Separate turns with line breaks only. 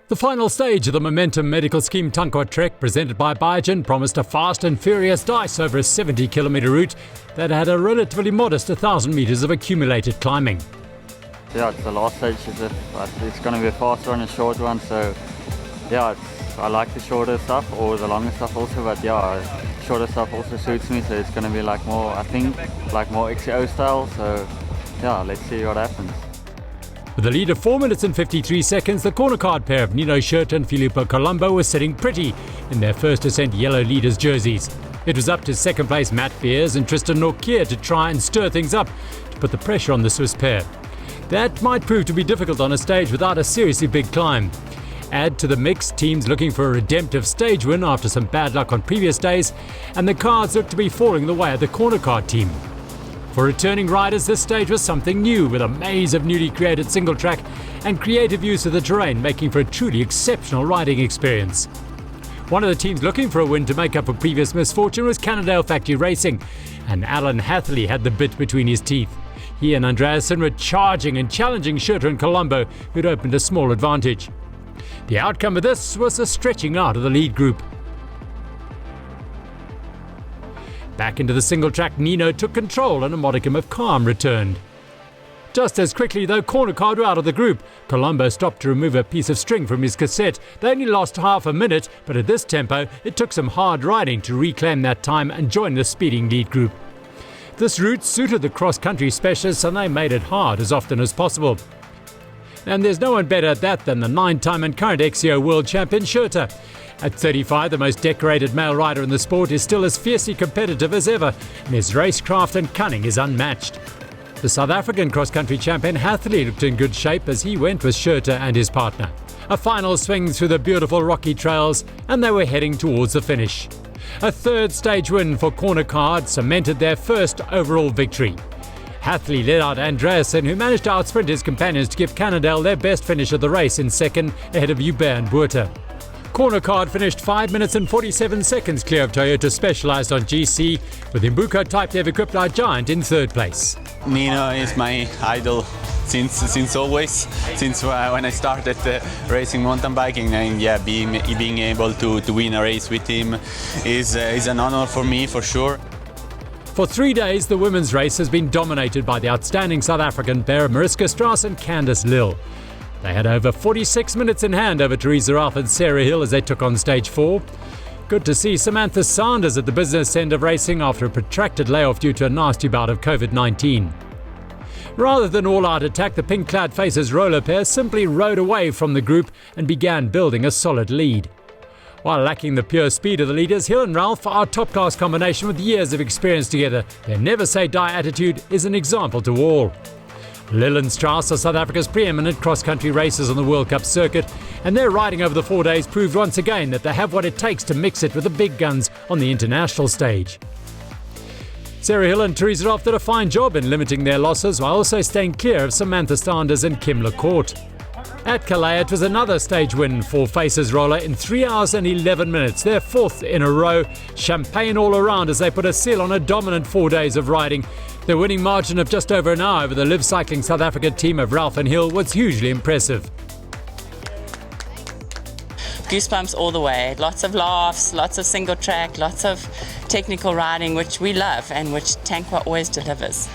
The final stage of the Momentum Medical Scheme Tankwa Trek, presented by Biogen, promised a fast and furious dice over a 70-kilometre route that had a relatively modest 1,000 metres of accumulated climbing.
Yeah, it's the last stage, but it's going to be a fast one and a short one, so yeah, I like the shorter stuff or the longer stuff also, but yeah, shorter stuff also suits me, so it's going to be like more, I think, like more XCO style, so yeah, let's see what happens.
With a lead of 4 minutes and 53 seconds, the corner card pair of Nino, Schurter and Filippo Colombo were sitting pretty in their first ascent yellow leaders jerseys. It was up to second place Matt Beers and Tristan Norkier to try and stir things up to put the pressure on the Swiss pair. That might prove to be difficult on a stage without a seriously big climb. Add to the mix teams looking for a redemptive stage win after some bad luck on previous days, and the cards look to be falling the way of the corner card team. For returning riders, this stage was something new, with a maze of newly created single track and creative use of the terrain, making for a truly exceptional riding experience. One of the teams looking for a win to make up for previous misfortune was Cannondale Factory Racing, and Alan Hathley had the bit between his teeth. He and Andreasen were charging and challenging Schurter and Colombo, who'd opened a small advantage. The outcome of this was a stretching out of the lead group. Back into the single track, Nino took control and a modicum of calm returned. Just as quickly, though, corner card were out of the group. Colombo stopped to remove a piece of string from his cassette. They only lost half a minute, but at this tempo, it took some hard riding to reclaim that time and join the speeding lead group. This route suited the cross-country specialists, and they made it hard as often as possible. And there's no one better at that than the 9-time and current XCO world champion Schurter. At 35, the most decorated male rider in the sport is still as fiercely competitive as ever, and his racecraft and cunning is unmatched. The South African cross-country champion Hathley looked in good shape as he went with Schurter and his partner. A final swing through the beautiful rocky trails, and they were heading towards the finish. A third stage win for corner card cemented their first overall victory. Hathley led out Andreasen, who managed to outsprint his companions to give Cannondale their best finish of the race in second, ahead of Hubert and Buerta. Corner card finished 5 minutes and 47 seconds clear of Toyota Specialized on GC, with Imbuco Type Dev equipped by Giant in third place.
Nino is my idol since always, since when I started racing mountain biking, and yeah, being able to win a race with him is an honor for me, for sure.
For 3 days, the women's race has been dominated by the outstanding South African pair of Mariske Strauss and Candice Lill. They had over 46 minutes in hand over Teresa Ralph and Sarah Hill as they took on stage 4. Good to see Samantha Sanders at the business end of racing after a protracted layoff due to a nasty bout of COVID-19. Rather than all-out attack, the pink-clad Faces roller pair simply rode away from the group and began building a solid lead. While lacking the pure speed of the leaders, Hill and Ralph are a top-class combination with years of experience together. Their never-say-die attitude is an example to all. Lill and Strauss are South Africa's preeminent cross-country racers on the World Cup circuit, and their riding over the 4 days proved once again that they have what it takes to mix it with the big guns on the international stage. Sarah Hill and Teresa Ralph did a fine job in limiting their losses while also staying clear of Samantha Sanders and Kim LaCourte. At Calais, it was another stage win for Faces Roller in 3 hours and 11 minutes, their fourth in a row. Champagne all around as they put a seal on a dominant 4 days of riding. Their winning margin of just over an hour over the Liv Cycling South Africa team of Ralph and Hill was hugely impressive.
Goosebumps all the way. Lots of laughs, lots of single track, lots of technical riding, which we love and which Tankwa always delivers.